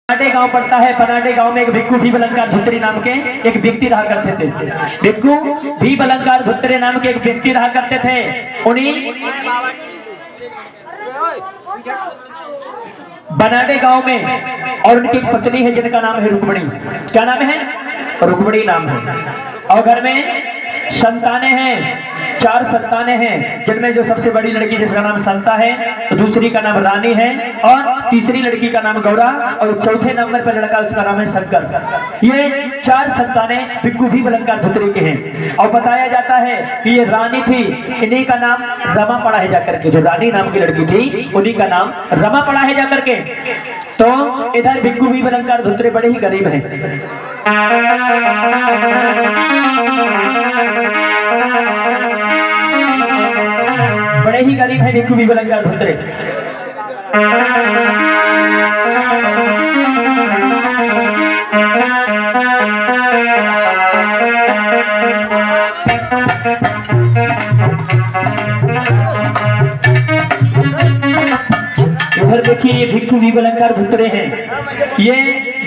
पनाडे गांव पड़ता है। पनाडे गांव में एक भिक्खू भी अलंकार धुत्रे नाम के एक व्यक्ति रहा करते थे। भिक्खू भी अलंकार धुत्रे नाम के एक व्यक्ति रहा करते थे। उन्हीं बनाडे गांव में और उनकी एक पत्नी है जिनका नाम है रुक्मणी। क्या नाम है? रुक्मणी नाम है। और घर में संतानें हैं, 4 संतानें हैं, जिनमें जो सबसे बड़ी लड़की जिसका नाम संता है, दूसरी का नाम रानी है और तीसरी लड़की का नाम गौरा और चौथे नंबर पर लड़का उसका नाम है शंकर। ये 4 संतानें भिक्खू भी अलंकार धुत्रे के हैं। और बताया जाता है कि ये रानी थी, इन्हीं का नाम रमा पड़ा है जाकर के। जो रानी नाम की लड़की थी उन्हीं का नाम रमा पड़ा है जाकर के। तो इधर भिक्खू भी अलंकार धुत्रे बड़े ही गरीब हैं। बड़े ही गरीब है भिक्खू भी अलंकार धुत्रे। उधर देखिए ये भिक्खू भी अलंकार धुत्रे हैं। ये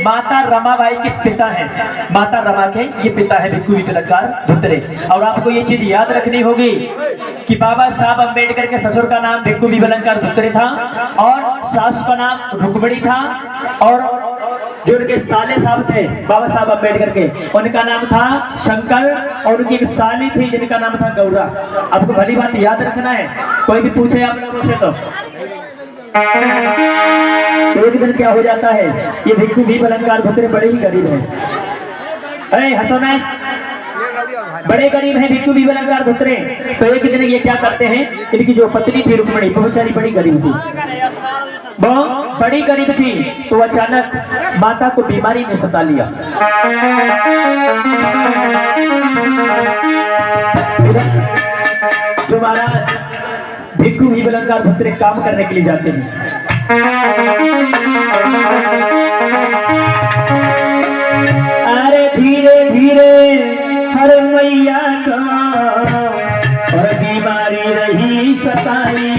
माता रमाबाई के पिता हैं। माता रमा के ये पिता है भिक्खू भी अलंकार धुत्रे। और आपको ये चीज याद रखनी होगी कि बाबा साहब अम्बेडकर के ससुर का नाम भिक्खू भी अलंकार धुत्रे था और सास का नाम रुक्मणी था। और जो उनके साले साहब थे बाबा साहब अम्बेडकर के, उनका नाम था शंकर और उनकी एक साली थी जिनका नाम था गौरा। आपको भली बात याद रखना है, कोई भी पूछे आप लोगों से तो एक दिन क्या हो जाता है, ये भिक्खू भी अलंकार धुत्रे बड़े ही गरीब हैं। अरे हंसो ना, बड़े गरीब हैं भिक्खू भी अलंकार धुत्रे। तो एक दिन ये क्या करते हैं, इनकी जो पत्नी थी रुक्मणी वो बेचारी बड़ी गरीब थी, वो बड़ी गरीब थी। तो अचानक माता को बीमारी ने सता लिया। जो महाराज भिक्खू भी अलंकार धुत्रे काम करने के लिए जाते हैं, अरे धीरे धीरे हर मैया का और बीमारी रही सताई।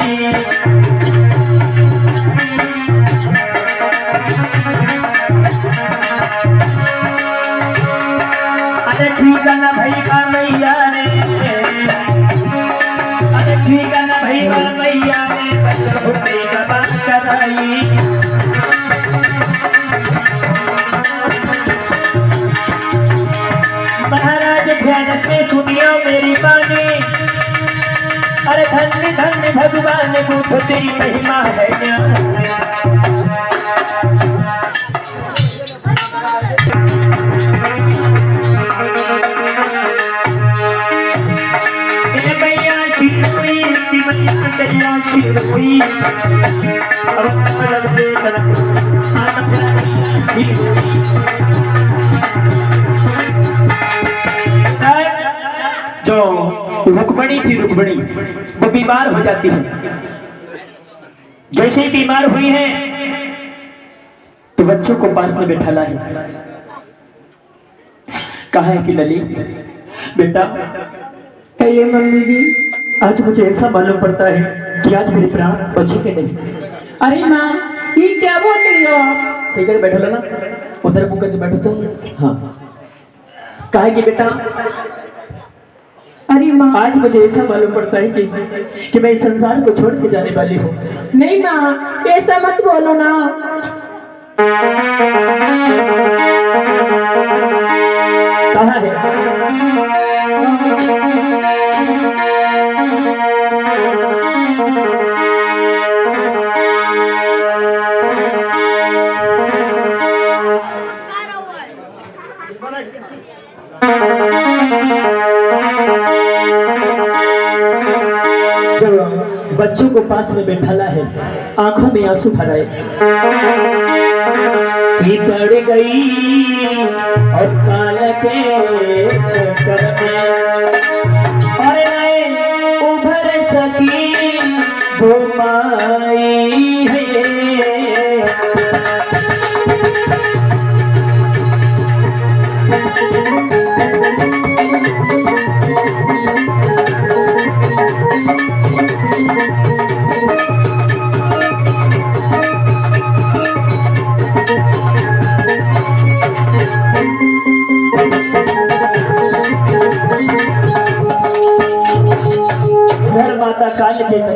अरे ठीक है ना भाई का मैया ने, अरे ठीक है ना भाई का मैया ने धुत्रे का बात कराई। महाराज ध्यान से सुनियो मेरी बानी, अरे धन्य धन्य भगवान को तेरी महिमा है ज्ञान। मैया शिव हुई मैया शिव हुई जो रुक्मणी थी, रुक्मणी वो बीमार हो जाती है। जैसे ही बीमार हुई है तो बच्चों को पास में बैठाला है। कहा है कि लली बेटा, कहिए मम्मी जी, आज मुझे ऐसा मालूम पड़ता है कि आज मेरे प्राण बचेंगे नहीं। अरे माँ ये क्या बोल रही हो आप? सही कर बैठो ना, उधर मुंह करके बैठो तो। हाँ, कहा है कि बेटा, अरे माँ आज मुझे ऐसा मालूम पड़ता है कि मैं इस संसार को छोड़ के जाने वाली हूँ। नहीं माँ ऐसा मत बोलो ना। कहा है बच्चों को पास में बैठाला है, आंखों में आंसू भराए कि पड़ गई और काल के चक्कर में और नए उभर सकी वो माई है।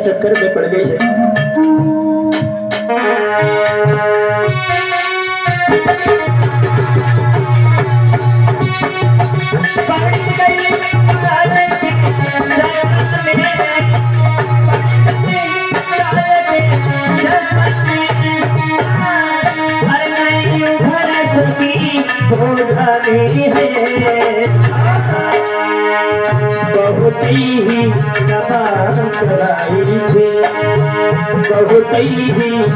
चक्कर में पड़ गई है। बहुत ही दफा कराई थी, बहुत ही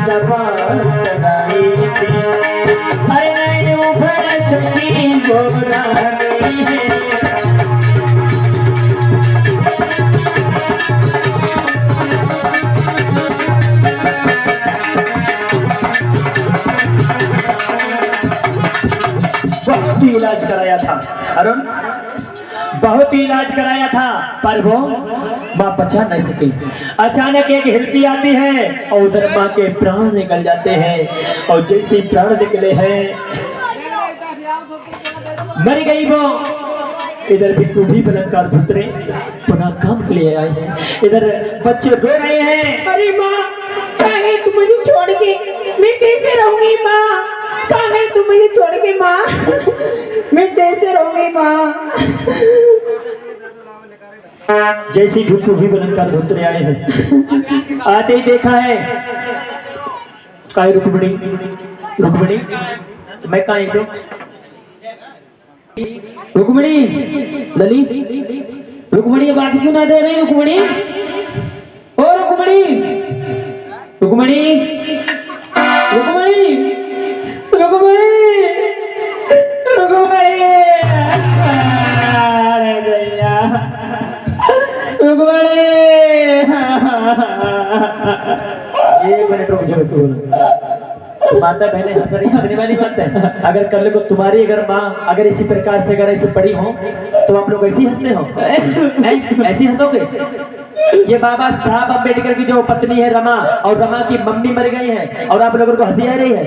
दफा कराई थी, अरे नहीं उभर सकी घबराई है। बहुत ही इलाज कराया था अरुण, बहुत ही इलाज कराया था, पर वो माँ बचा नहीं सकी। अचानक एक हिलकी आती है और उधर माँ के प्राण निकल जाते हैं, और जैसे प्राण निकले हैं मर गई वो। इधर भिक्खू भी बलंकार धुतरे पुनः काम के लिए आए हैं, इधर बच्चे रो रहे हैं। अरे माँ कहाँ तुम मुझे छोड़ के, मैं कैसे रहूंगी माँ, कहाँ तुम मुझे छोड़ के माँ, मैं कैसे रहूंगी माँ। जैसे भिक्खू भी बलंकार धुतरे आए हैं, आते ही देखा है काय रुक्मिणी, रुक्मिणी मैं कहाँ तो रुक्मिणी, ललित रुक्मिणी बात क्यों ना दे रही रुक्मिणी, ओ रुक्मिणी, रुक्मिणी, रुक्मिणी, रुक्मिणी, रुक्मिणी, अरे भैया रुक्मिणी, एक मिनट रुक जाओ तू। माता बहने हंसने वाली बात है। अगर कल को तुम्हारी अगर माँ अगर इसी प्रकार से अगर ऐसे पड़ी हो तो आप लोग ऐसे हंसते हो, ऐसे हंसोगे? ये बाबा साहब अम्बेडकर की जो पत्नी है रमा, और रमा की मम्मी मर गई है और आप लोगों को हंसी आ रही है।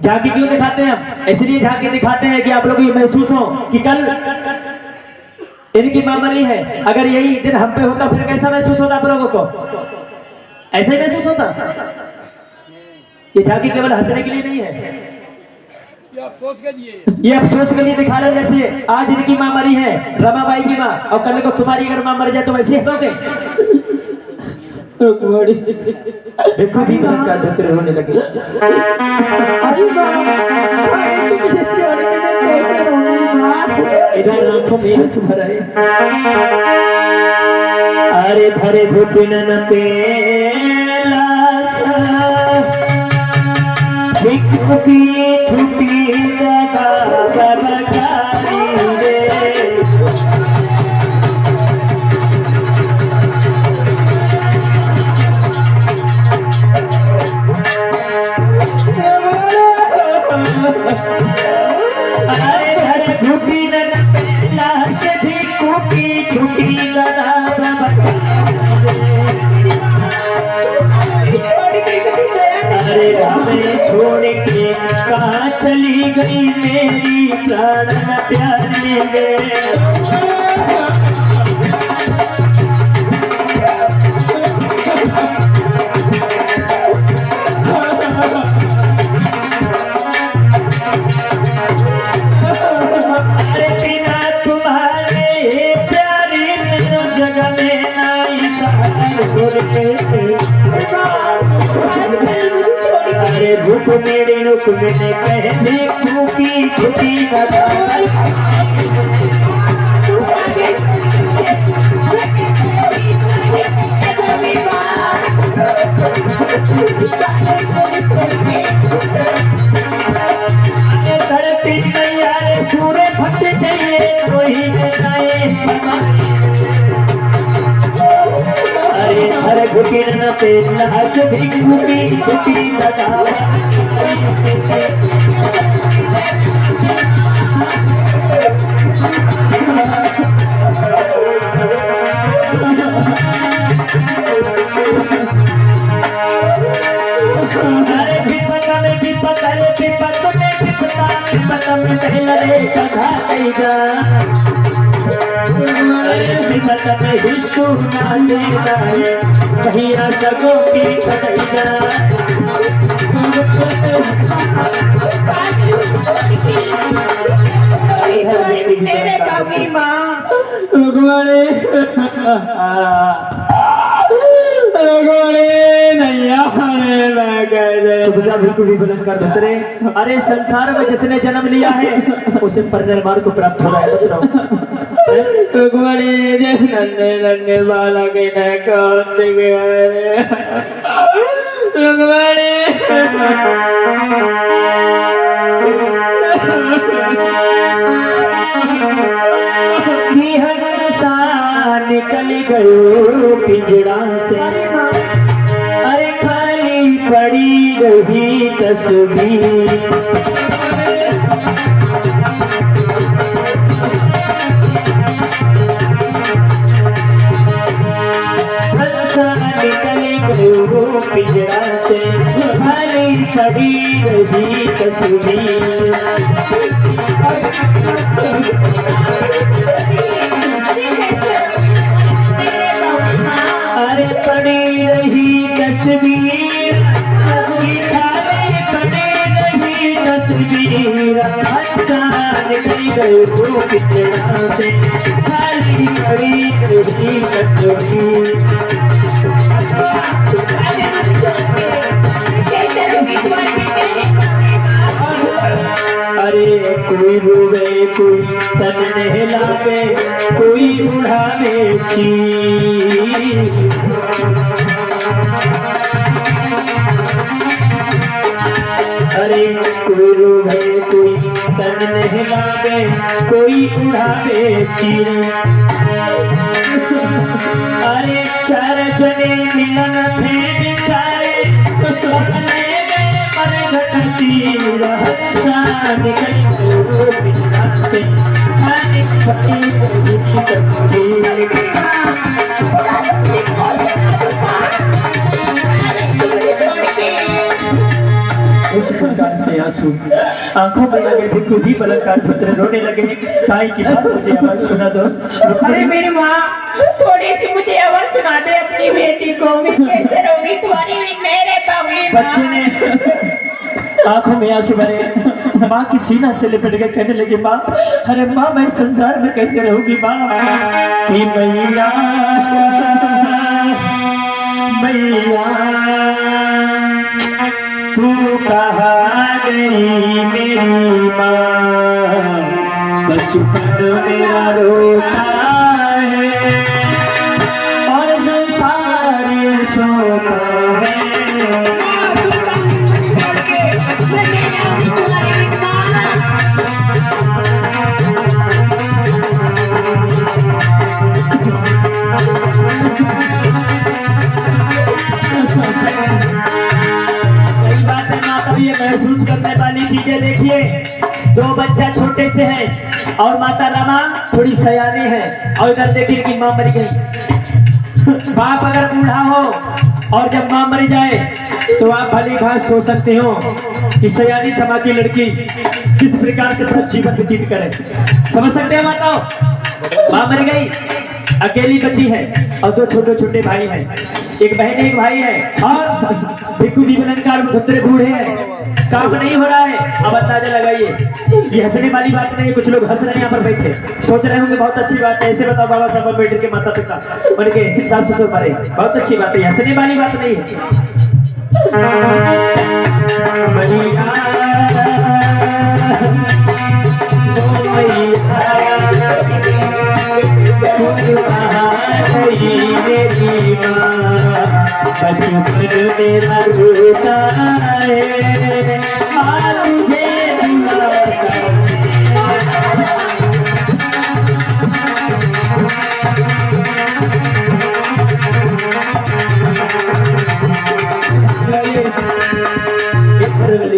झांकी क्यों दिखाते हैं हम? इसलिए झांकी दिखाते हैं कि आप लोग ये महसूस हो कि कल इनकी माँ मरी है, अगर यही दिन हम पे होता फिर कैसा महसूस होता आप लोगों को? ऐसे ही महसूस होता। ये झांकी केवल हंसने के लिए नहीं है, ये अफसोस के लिए दिखा रहे हैं। जैसे आज इनकी माँ मरी है, रमाबाई की माँ, और कल को तुम्हारी अगर माँ मर जाए तो वैसे हंसोगे? देखो भी का धोते रोने लगे। अरे माँ तुम मुझे छोड़ के मैं कैसे रहूंगी माँ। इधर आंखों में आंसू भर आए। अरे भरे घुटन पे भिक्खू की छुट्टी लगा बखानी रे, अरे हरे घुटी न लाश भिक्खू की छुट्टी लगा अरे हमें छोड़ के कहाँ चली गई मेरी प्राण प्यारी वे। अरे बिना तुम्हारे प्यारी मेरे जग में नहीं अरे रुक्मिणी कहे भिक्खू की छुट्टी लगा धरती तैयार पूरे फट गए वही अरे हर घुटन पे लाश भिक्खू की छुट्टी लगा। अरे विपत में विपत, अरे विपत में विपता, विपत में लड़े कथा जा। हिम्मत में हिस्सू ना देना है भैया सगों की खड़ैया मेरे बाबी माँ रुकमणी चुपचाप बिल्कुल भी बुलंद कर उतरे। अरे संसार में जिसने जन्म लिया है उसे परनिर्वाण को प्राप्त हो रहा है। मत रहो रुकमणी नन्हे नन्हे बालक कौन गया रुकमणी निकल गयो पिंजड़ा से अरे खाली पड़ी रही तस्वीर निकल गयो पिंजड़ा से खाली पड़ी रही तस्वीर अरे पड़ी रही तस्वीर पड़ी रही तस्वीर अच्छा निकल गए वो पिंजड़ा से खाली पड़ी रही तस्वीर अरे कोई रोवे कोई तन नहलावे कोई उड़ावे छी अरे कोई रोवे कोई तन नहलावे कोई उड़ावे चीर अरे चार जने मिलन थे बेचारे मर घटती रहसा निकल गयो पिंजड़ा से खाली पड़ी रही तस्वीर इस प्रकार से आंसू आंखों में लगे थे खुद ही बलात्कार पुत्र रोने लगे काई की बात मुझे आवाज सुना दो। अरे मेरी माँ थोड़ी सी मुझे आवाज सुना दे अपनी बेटी को मैं कैसे रहूंगी तुम्हारी नहीं रह पाऊंगी बच्चे ने आंखों में आंसू भरे माँ की सीना से लिपट के कहने लगी माँ अरे माँ मैं संसार में कैसे रहूंगी माँ कि मैया मैया तू कहाँ गई मेरी माँ बचपन मेरा रोता है और संसार सोता है महसूस करने वाली चीजें देखिए। दो बच्चा छोटे से हैं और माता रमा थोड़ी सयानी है और इधर देखिए कि माँ मर गई। बाप अगर बूढ़ा हो और जब माँ मर जाए तो आप भली भांति सोच सकते हो कि सयानी समा की लड़की किस प्रकार से अपना जीवन व्यतीत करे। समझ सकते हैं माताओं? माँ मर गई, अकेली बची है और दो छोटे छोटे भाई हैं, एक बहन एक भाई है और भिक्खू दीवानंकार धुतरे बूढ़े हैं। काम नहीं हो रहा है। अब अंदाजा लगाइए, ये हंसने वाली बात नहीं है। कुछ लोग हंस रहे हैं यहाँ पर बैठे, सोच रहे होंगे बहुत अच्छी बात है। ऐसे बताओ बाबा साहब बेटे के माता पिता उनके सास ससुर मरे, बहुत अच्छी बात है, हंसने वाली बात नहीं है। मेरा रोता है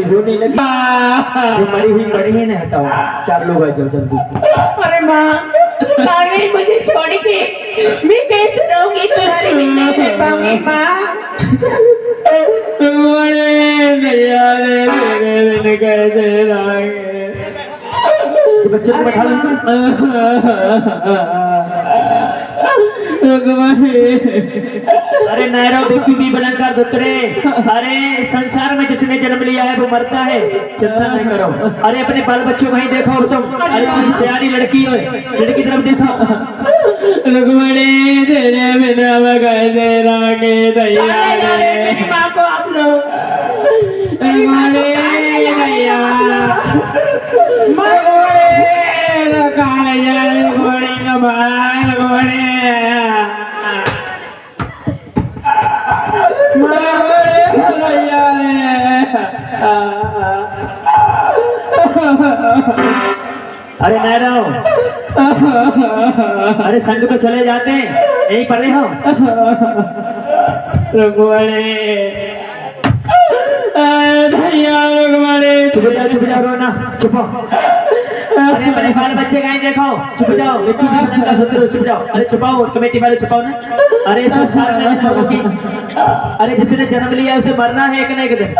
रोने लगी। जो मरी हुई पड़ी है ना, हटाओ, चार लोग आ जाओ जल्दी। अरे माँ नहीं मुझे छोड़ के मैं कैसे रहूंगी तुम्हारे बिना नहीं रह पाऊंगी माँ। तो बच्चे को बैठा लो अरे नैरो देखी भी बलंकार दुतरे। अरे संसार में जिसने जन्म लिया है वो मरता है, चिंता नहीं करो। अरे अपने बाल बच्चों को ही देखो तुम। अरे कोई सियानी लड़की हो, लड़की तरफ देखो। रुक्मणी तेरे बिना मैं कैसे रागे दैया मेरी माँ को आप लोग रुक्मणी दैया काले जाए रुक्मणी का भाई रुक्मणी अरे नैरव, अरे संग तो चले जाते हैं, यहीं पढ़ रहे हो। चुप जाओ रोना, चुप। अरे मेरे बाल बच्चे कहीं देखो, चुप जाओ। चुप जाओ, अरे छुपाओ, कमेटी वाले छुपाओ ना। अरे संसार में लोगों की, अरे जिसने जन्म लिया उसे मरना है एक न एक दिन।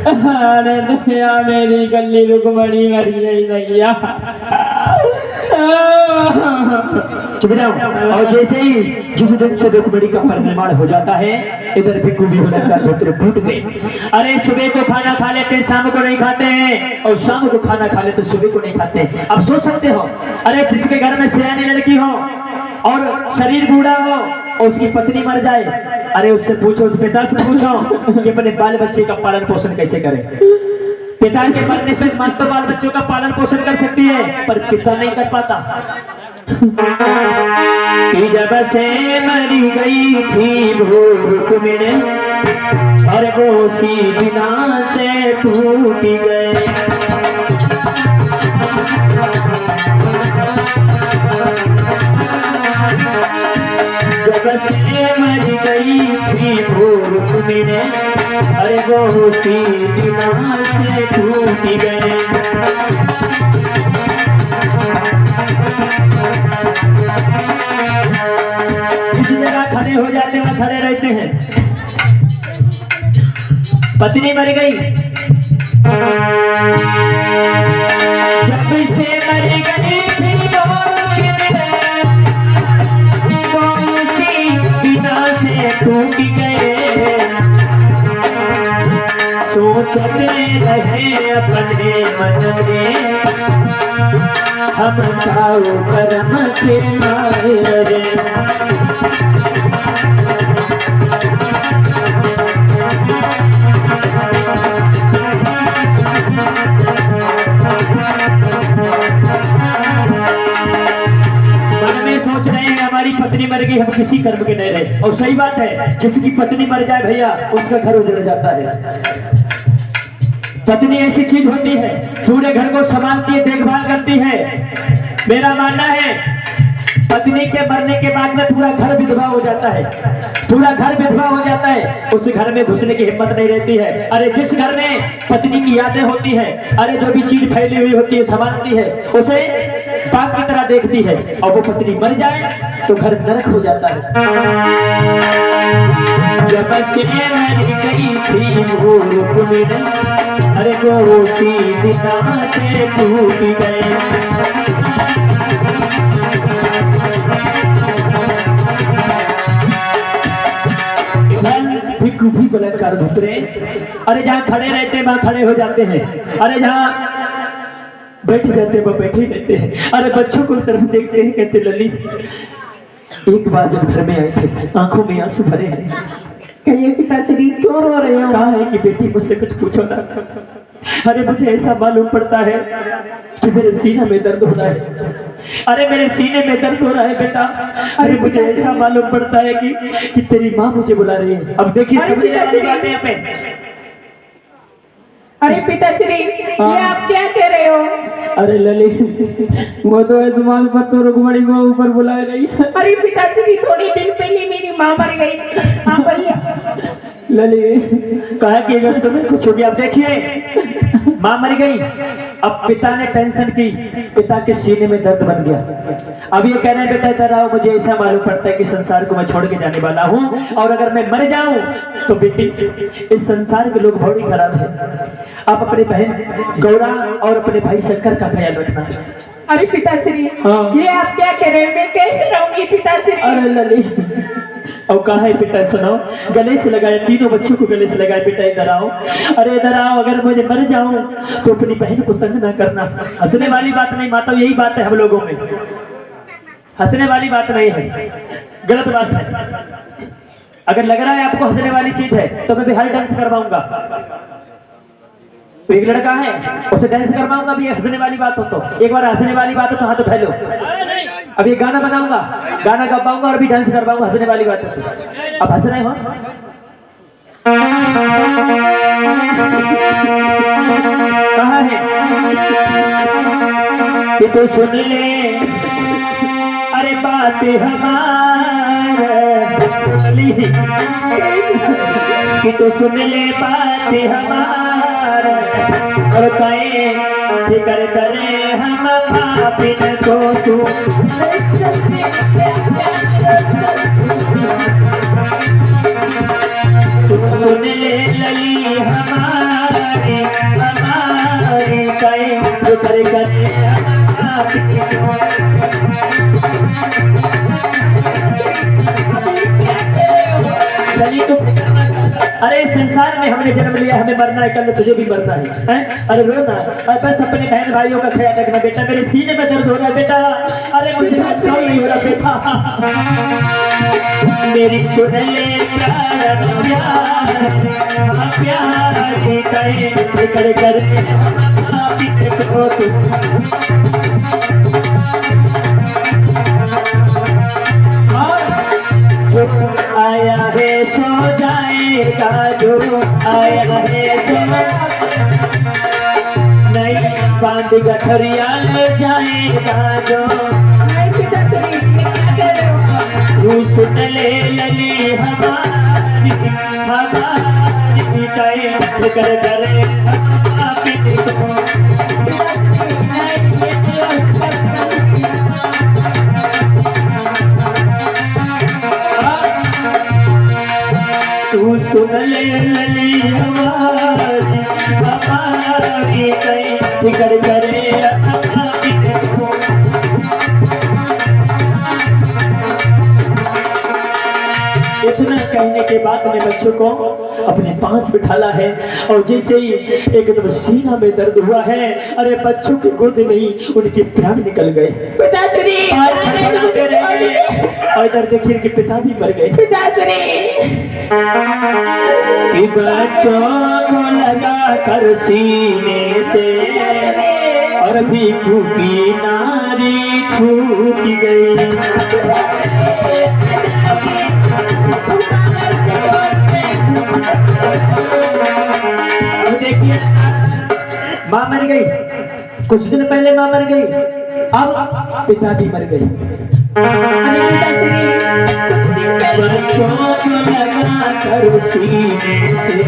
अरे दया मेरी गली रुक्मणी मरी नहीं। चुप जाओ। और जैसे ही जिस दिन से रुक्मणी का परिनिर्माण हो जाता है, इधर भिक्खु भी पुत्र फूट गए। अरे सुबह को खाना खा लेते हैं, शाम को नहीं खाते हैं, और शाम को खाना खा लेते सुबह को नहीं खाते हैं। अब सोच सकते हो, अरे जिसके घर में सियानी लड़की हो और शरीर बूढ़ा हो और उसकी पत्नी मर जाए, अरे उससे पूछो, उस पिता से पूछो कि अपने बाल बच्चे का पालन पोषण कैसे करे। पिता के मरने पे मां तो बाल बच्चों का पालन पोषण कर सकती है, पर पिता नहीं कर पाता। कि जब से मरी गई थी वो रुक्मिणी और वो उसी बिना से टूट गए। जब से मरी गई थी वो रुक्मिणी और वो उसी बिना से टूट गए। जिस जगह खड़े हो जाते वहां खड़े रहते हैं। पत्नी मर गई, जब से मर गई थी वो उसी बिना से टूट गए। सोचते रहे अपने मन में हम खाओ कर्म के मारे। मन में सोच रहे हैं हमारी पत्नी मर गई, हम किसी कर्म के नहीं रहे। और सही बात है, जिसकी पत्नी मर जाए भैया उसका घर उजड़ जाता है। पत्नी ऐसी चीज होती है, पूरे घर को संभालती है, देखभाल करती है। मेरा मानना है पत्नी के मरने के बाद में पूरा घर विधवा हो जाता है, पूरा घर विधवा हो जाता है, उस घर में घुसने की हिम्मत नहीं रहती है। अरे जिस घर में पत्नी की यादें होती है, अरे जो भी चीज फैली हुई होती है संभालती है, उसे बाप की तरह देखती है, और वो पत्नी मर जाए तो घर नरक हो जाता है। जब से मर गई थी वो रुक्मिणी, अरे वो उसी बिना से टूट गए। भिक्खु भी बलात्कार उतरे। अरे जहाँ खड़े रहते हैं वहां खड़े हो जाते हैं, अरे जहाँ बैठे जाते हैं वो बैठे रहते हैं। अरे बच्चों को तरफ देखते हैं, कहते लली एक बार जब घर में आए थे आंखों में आंसू भरे हैं। कहिए पिताश्री क्यों रो रहे हो? कहा है कि बेटी मुझसे कुछ पूछो ना। अरे मुझे ऐसा मालूम पड़ता है कि मेरे सीने में दर्द हो रहा है। अरे मेरे सीने में दर्द हो रहा है बेटा। अरे मुझे ऐसा मालूम पड़ता है कि तेरी माँ मुझे बुला रही है। अब देखिए समझने वाली बात है यहाँ पे। अरे पिताश्री ये आप क्या कह रहे हो? अरे लली वो तो इस्तेमाल पत्तों रुक्मणी को ऊपर बुला रही है। अरे पिताश्री थोड़ी दिन पहले मेरी माँ मर गई। हाँ भैया लली कहा कि अगर तुम्हें कुछ हो गया। अब देखिए माँ मर गई, अब पिता ने टेंशन की, पिता के सीने में दर्द बन गया। अब ये कह रहे हैं बेटा इधर आओ, मुझे ऐसा मालूम पड़ता है कि संसार को मैं छोड़ के जाने वाला हूँ, और अगर मैं मर जाऊं तो बेटी इस संसार के लोग बहुत ही खराब है। आप अपने बहन गौरा और अपने भाई शंकर का ख्याल रखना। अरे पिताश्री, हाँ। ये आप क्या कह रहे हैं? मैं कैसे रहूंगी पिताश्री? अरे लली, और कहा है बेटा, सुनो, गले से लगाए, तीनों बच्चों को गले से लगाए, बेटा इधर आओ, अरे इधर आओ, अगर मुझे मर जाऊं तो अपनी बहन को तंग ना करना। हंसने वाली बात नहीं माता, यही बात है हम लोगों में, हंसने वाली बात नहीं है, गलत बात है। अगर लग रहा है आपको हंसने वाली चीज है तो मैं बिहार डांस करवाऊंगा। तो एक लड़का है, उसे डांस करवाऊंगा भी, हंसने वाली बात हो तो, एक बार हंसने वाली बात हो तो हाथ उठा लो। अब ये गाना बनाऊंगा, गाना गवाऊंगा और भी डांस करवाऊंगा, हंसने वाली बात हो तो। अब हंस रहे हो? कहा है कि तू सुन ले, अरे बात हमारी, कि तू सुन ले बात हमारी, और कहे फिक्र करे हम पापिन को तू। तू सुन ले लली हमारी, हमारी कहे फिक्र करे हम पापिन को। लली तो अरे इस संसार में हमने जन्म लिया, हमें मरना है, कल तुझे भी मरना है? अरे रो ना, बस अपने बहन भाइयों का ख्याल रखना बेटा। मेरे सीने में दर्द हो रहा है बेटा, अरे मुझे कंट्रोल नहीं हो रहा बेटा। मेरी सुन ले प्यार प्यार की कहे फिक्र करे को तू। जो आया है सो जाएगा, जो आया है सो नहीं बांध गठरिया ले जाएगा, जो तू सुन ले लली हमारी, हमारी कहे फिक्र करे तू सुन ले लली हमारी, हमारी कहे फिक्र करे। इतना कहने के बाद मैंने बच्चों को अपने पास बिठाला है, और जैसे ही एकदम सीना में दर्द हुआ है, अरे बच्चों की गोद में ही उनके प्राण निकल गए। पिताश्री, और इधर देखिए कि पिता भी मर गए। पिताश्री, कि बच्चों को लगा कर सीने से, और भिखू की नारी छूट गई। देखिए माँ मर गई, कुछ दिन पहले माँ मर गई, अब पिता भी मर गए। बच्चों को लगा कर सीने से,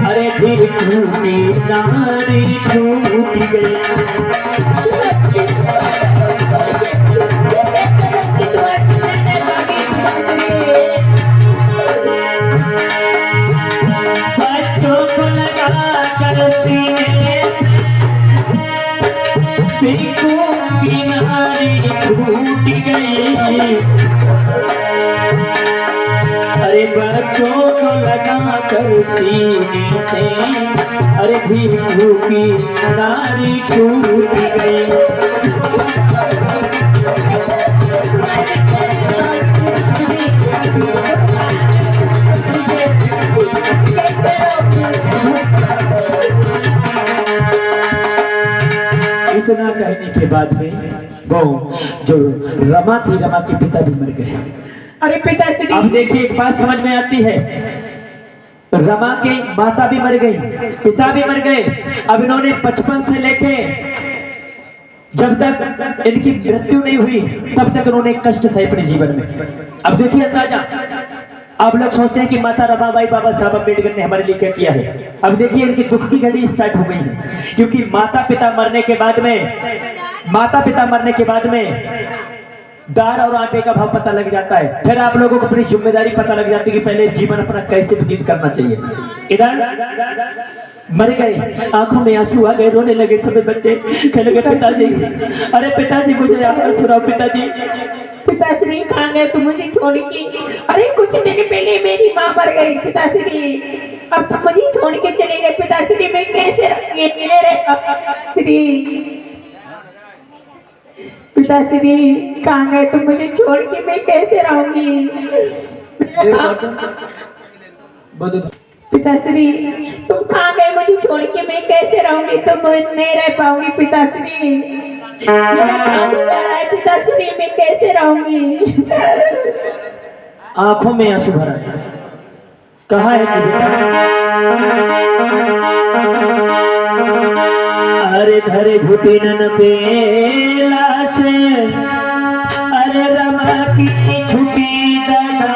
अरे भिखू की नारी छूट गई। बच्चों को लगा कर सीने से, भिखू की नारी छूट गई। अरे बच्चों को लगा कर सीने से, अरे भिखू की नारी छूट गई। इतना कहने के बाद में वो जो रमा थी, रमा के पिता भी मर गए। अरे पिताश्री, अब देखिए एक बात समझ में आती है, रमा के माता भी मर गई, पिता भी मर गए। अब इन्होंने बचपन से लेके जब तक इनकी मृत्यु नहीं हुई तब तक इन्होंने कष्ट सहे अपने जीवन में। अब देखिए अंदाजा, आप लोग सोचते हैं कि माता रमाबाई बाबा साहब अम्बेडकर ने हमारे लिए क्या किया है। अब देखिए इनकी दुख की घड़ी स्टार्ट हो गई है, क्योंकि माता पिता मरने के बाद में दाल और आटे का भाव पता लग जाता है। फिर आप लोगों को अपनी जिम्मेदारी पता लग जाती है कि पहले जीवन अपना कैसे व्यतीत करना चाहिए। इधर मर गए, आंखों में आंसू आ गए, रोने लगे सभी बच्चे, कहने लगे पिताजी, अरे पिताजी मुझे आप सुनाओ पिताजी। पिताश्री कहाँ गए तुम मुझे छोड़ के? अरे कुछ दिन पहले मेरी माँ मर गई पिताश्री, अब तुम मुझे छोड़ के चले गए पिताश्री, मैं कैसे रहूंगी मेरे पिताश्री? पिताश्री कहाँ गए तुम मुझे छोड़ के, मैं कैसे रहूंगी? पिताश्री तुम कहाँ गए मुझे छोड़ के, मैं कैसे रहूंगी? तुम नहीं रह पाऊंगी पिताश्री, मेरा काम हो रहा है पिताश्री, मैं कैसे रहूंगी? आंखों में आंसू भरा, कहा है कि अरे धरे घुटी नन पेला से, अरे रमा की छुटी दाना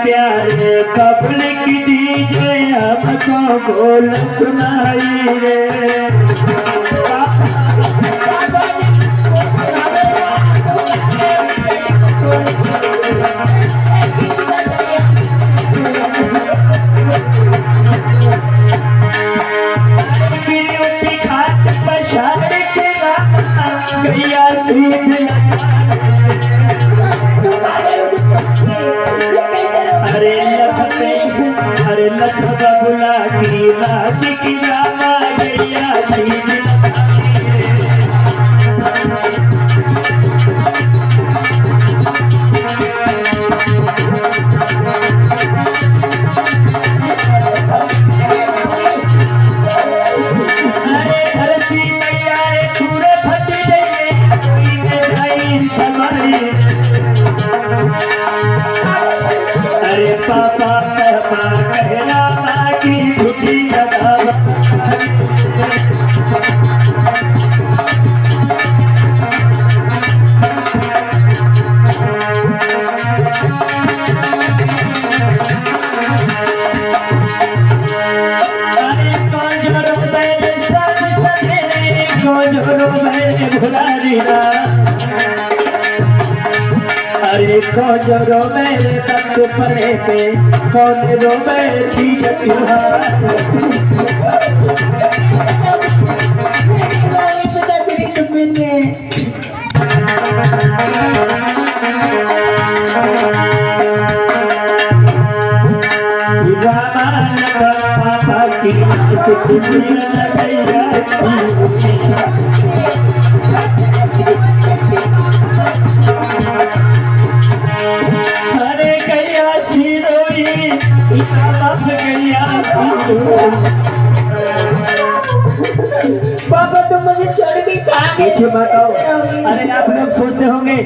प्यारे कबल की दीजिए हमको बोल सुनाई रे। खाट पछाड़ के गैया सीध अरे लख बबुला की राशि की रामा गैया अरे धरती मैया पूरे फट गए समारी, अरे पापा कहना माँ की छुट्टी अरे कौन रोवे तक परे पे, कौन रोवे की पिताश्री तुम पापा की अरे गैया शिरोई गैया पापा तुम मुझे छोड़ के कहाँ गए? देखिए बताओ, अरे आप लोग सोचते होंगे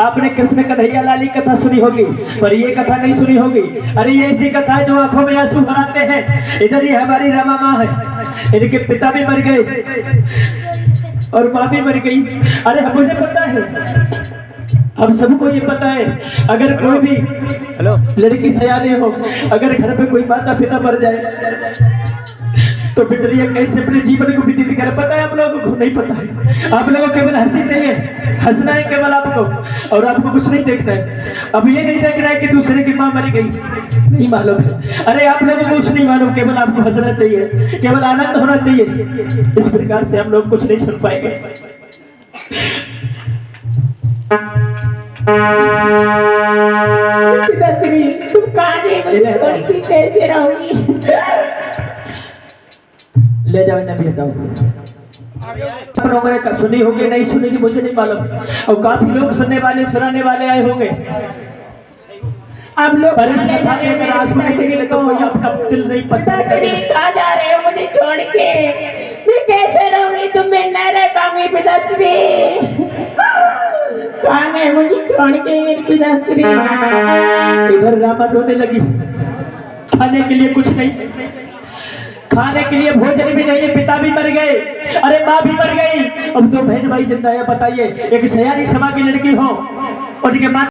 आपने कृष्ण कन्हैया लाल की कथा सुनी होगी, पर ये कथा नहीं सुनी होगी। अरे ये ऐसी कथा है जो आंखों में आंसू भराते हैं। इधर ही हमारी रमा माँ है, इनके पिता भी मर गए और माँ भी मर गई। अरे मुझे पता है, हम सबको ये पता है, अगर कोई भी लड़की सयाने हो, अगर घर पे कोई माता पिता मर जाए तो बिटरिया कैसे अपने जीवन को व्यतीत करे, पता है आप लोगों को? नहीं पता है। आप लोगों को केवल हंसी चाहिए, हंसना है केवल आपको, और आपको कुछ नहीं देखना है। अब ये नहीं देखना है कि दूसरे की माँ मरी गई, नहीं मालूम है। अरे आप लोगों को कुछ नहीं मालूम, केवल आपको हंसना चाहिए, केवल आनंद होना चाहिए। इस प्रकार से हम लोग कुछ नहीं सुन पाएंगे। पिताश्री तुम कहाँ गए मुझे छोड़ के, कैसे रहूंगी? ले जाओ इन्हें, भेज दो। आप लोगों ने सुनी होगी नहीं सुनी होगी मुझे नहीं मालूम, और काफी लोग सुनने वाले सुनाने वाले आए होंगे। आप लोग आपका दिल नहीं पता कहाँ जा रहे हो मुझे छोड़ के? मैं कैसे रहूंगी? तुम मैं न रह पाऊंगी पिताश्री। कहाँ गए मुझे छोड़ के मेरे पिताश्री? इधर रामा रोने लगी, खाने के लिए कुछ नहीं, खाने के लिए भोजन भी नहीं है, पिता भी मर गए, अरे माँ भी मर गई, अब 2 बहन भाई जिंदा है। बताइए, एक सयानी समा की लड़की हो, उनके माँ